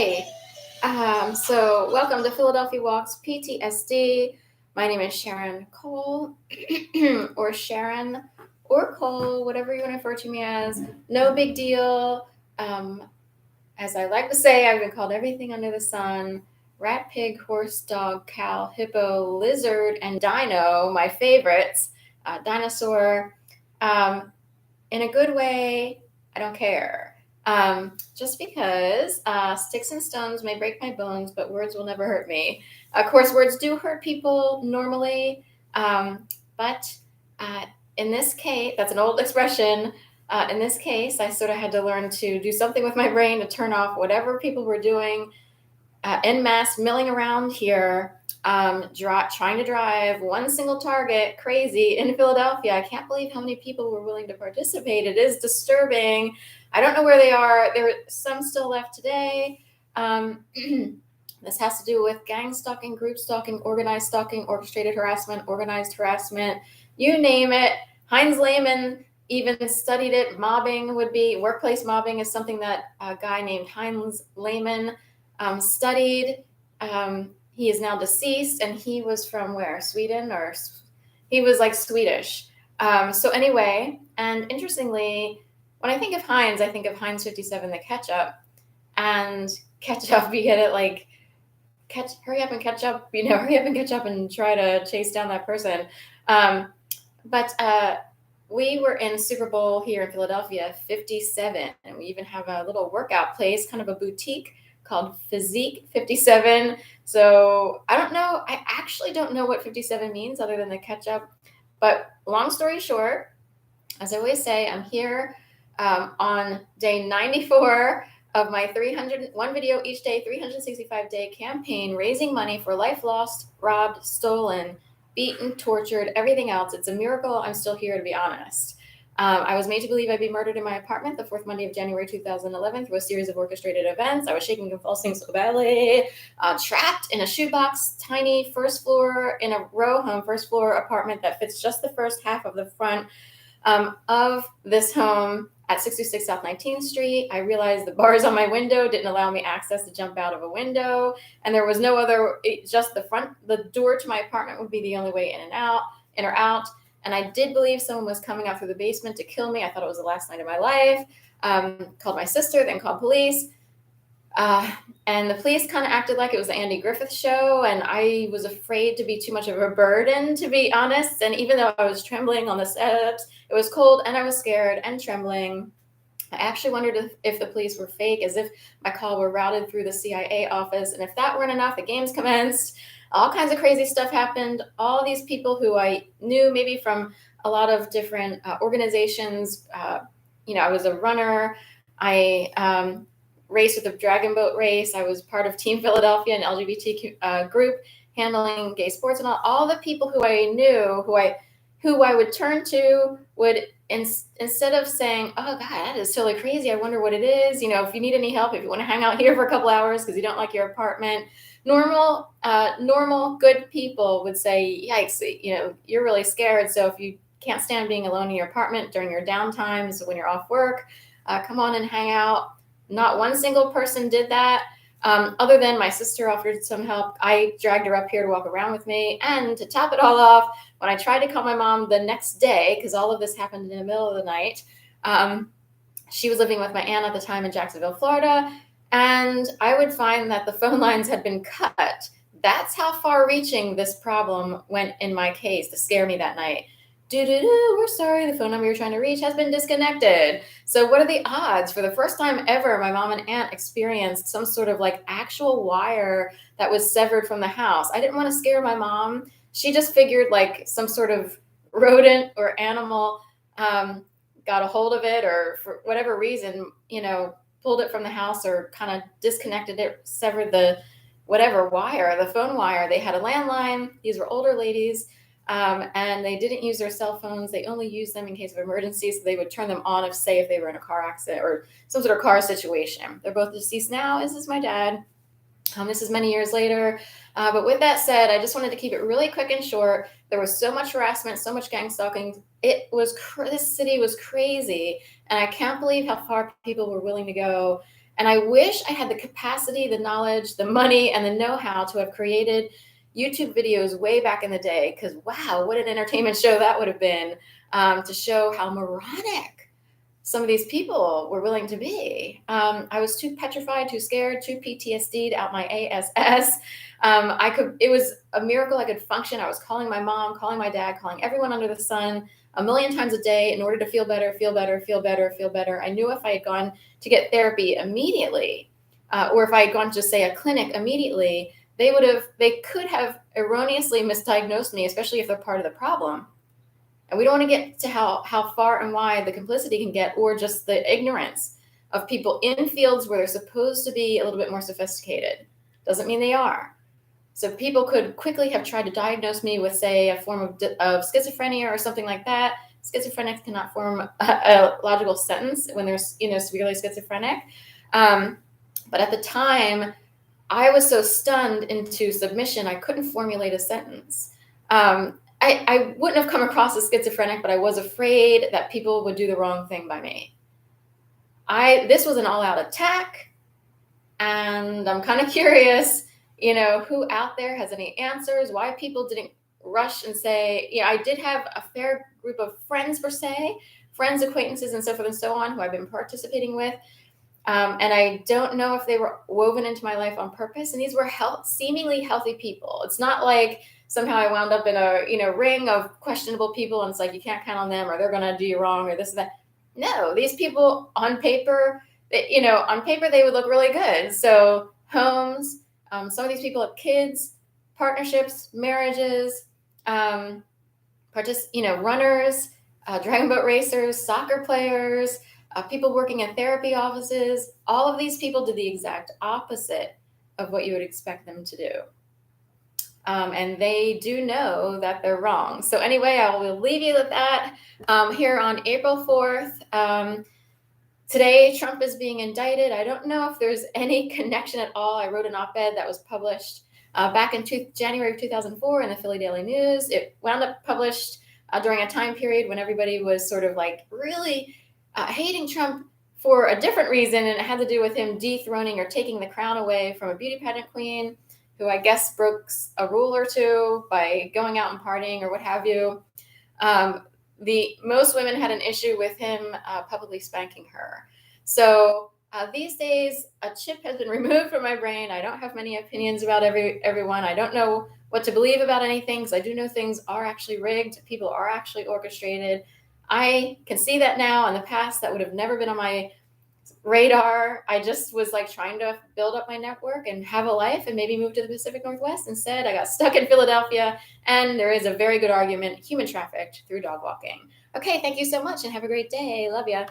Okay. So welcome to Philadelphia Walks PTSD. My name is Sharon Cole, or Sharon, or Cole, whatever you want to refer to me as. No big deal. Um, as I like to say, I've been called everything under the sun: rat, pig, horse, dog, cow, hippo, lizard, and dino, my favorites. Dinosaur. Um, in a good way, I don't care. Just because sticks and stones may break my bones, but words will never hurt me. Of course, words do hurt people normally, but uh, in this case, that's an old expression. In this case, I sort of had to learn to do something with my brain to turn off whatever people were doing en masse milling around here, trying to drive one single target crazy in Philadelphia. I can't believe how many people were willing to participate. It is disturbing. I don't know where they are. There are some still left today. This has to do with gang stalking, group stalking, orchestrated harassment, organized harassment, you name it. Heinz Lehman even studied it. Workplace mobbing is something that a guy named Heinz Lehman studied. He is now deceased, and he was from where? Sweden, or he was like Swedish. So anyway, and interestingly, when I think of Heinz, I think of Heinz 57, the ketchup, and ketchup. You get it, like hurry up and catch up. Hurry up and catch up and try to chase down that person. But we were in Super Bowl here in Philadelphia, 57, and we even have a little workout place, kind of a boutique called Physique 57. So I don't know. I actually don't know what 57 means other than the ketchup. But long story short, as I always say, I'm here on day 94 of my 301 video each day, 365-day campaign, raising money for life lost, robbed, stolen, beaten, tortured, everything else. It's a miracle I'm still here, to be honest. I was made to believe I'd be murdered in my apartment the fourth Monday of January 2011 through a series of orchestrated events. I was shaking and convulsing so badly, trapped in a shoebox, tiny first floor in a row home, first floor apartment that fits just the first half of the front of this home at 626 South 19th Street. I realized the bars on my window didn't allow me access to jump out of a window, and there was no other, just the door to my apartment would be the only way in or out. And I did believe someone was coming out through the basement to kill me. I thought it was the last night of my life. Called my sister, then called police. And the police kind of acted like it was the Andy Griffith show, and I was afraid to be too much of a burden, to be honest. And even though I was trembling on the steps, it was cold, and I was scared and trembling. I actually wondered if the police were fake, as if my call were routed through the CIA office. And if that weren't enough, the games commenced. All kinds of crazy stuff happened. All these people who I knew maybe from a lot of different organizations. I was a runner. I raced with the Dragon Boat race. I was part of Team Philadelphia, an LGBT group handling gay sports, and all the people who I knew, who I would turn to, would instead of saying, "Oh God, that is totally crazy. I wonder what it is." If you need any help, if you want to hang out here for a couple hours because you don't like your apartment, normal, good people would say, "Yikes, you're really scared. So if you can't stand being alone in your apartment during your downtimes when you're off work, come on and hang out." Not one single person did that. Other than my sister offered some help. I dragged her up here to walk around with me. And to top it all off, when I tried to call my mom the next day, because all of this happened in the middle of the night, she was living with my aunt at the time in Jacksonville, Florida, and I would find that the phone lines had been cut. That's how far-reaching this problem went in my case to scare me that night. We're sorry, the phone number you're trying to reach has been disconnected. So what are the odds? For the first time ever, my mom and aunt experienced some sort of like actual wire that was severed from the house. I didn't want to scare my mom. She just figured like some sort of rodent or animal got a hold of it, or for whatever reason, pulled it from the house, or kind of disconnected it, severed the whatever wire, the phone wire. They had a landline. These were older ladies. And they didn't use their cell phones. They only used them in case of emergency. So they would turn them on if they were in a car accident or some sort of car situation. They're both deceased now. This is my dad. This is many years later. But with that said, I just wanted to keep it really quick and short. There was so much harassment, so much gang stalking. This city was crazy. And I can't believe how far people were willing to go. And I wish I had the capacity, the knowledge, the money, and the know-how to have created YouTube videos way back in the day. Because wow, what an entertainment show that would have been, to show how moronic some of these people were willing to be. I was too petrified, too scared, too PTSD'd out my ASS. It was a miracle I could function. I was calling my mom, calling my dad, calling everyone under the sun a million times a day in order to feel better, feel better, feel better, feel better. I knew if I had gone to get therapy immediately, or if I had gone to, say, a clinic immediately, they could have erroneously misdiagnosed me, especially if they're part of the problem. And we don't want to get to how far and wide the complicity can get, or just the ignorance of people in fields where they're supposed to be a little bit more sophisticated. Doesn't mean they are. So people could quickly have tried to diagnose me with, say, a form of schizophrenia or something like that. Schizophrenics cannot form a logical sentence when they're severely schizophrenic. But at the time, I was so stunned into submission, I couldn't formulate a sentence. I wouldn't have come across as schizophrenic, but I was afraid that people would do the wrong thing by me. This was an all-out attack, and I'm kind of curious, who out there has any answers, why people didn't rush and say, I did have a fair group of friends, per se, friends, acquaintances, and so forth and so on, who I've been participating with. And I don't know if they were woven into my life on purpose. And these were seemingly healthy people. It's not like somehow I wound up in a ring of questionable people, and it's like you can't count on them, or they're going to do you wrong, or this and that. No, these people on paper, they would look really good. So homes, some of these people have kids, partnerships, marriages, runners, dragon boat racers, soccer players, people working in therapy offices. All of these people did the exact opposite of what you would expect them to do. And they do know that they're wrong. So anyway, I will leave you with that here on April 4th. Today, Trump is being indicted. I don't know if there's any connection at all. I wrote an op-ed that was published back in January of 2004 in the Philly Daily News. It wound up published during a time period when everybody was sort of like really hating Trump for a different reason, and it had to do with him dethroning or taking the crown away from a beauty pageant queen who I guess broke a rule or two by going out and partying or what have you. Most women had an issue with him publicly spanking her. So these days, a chip has been removed from my brain. I don't have many opinions about everyone. I don't know what to believe about anything, because I do know things are actually rigged. People are actually orchestrated. I can see that now. In the past, that would have never been on my radar. I just was like trying to build up my network and have a life and maybe move to the Pacific Northwest. Instead, I got stuck in Philadelphia, and there is a very good argument, human trafficked through dog walking. Okay, thank you so much and have a great day. Love ya.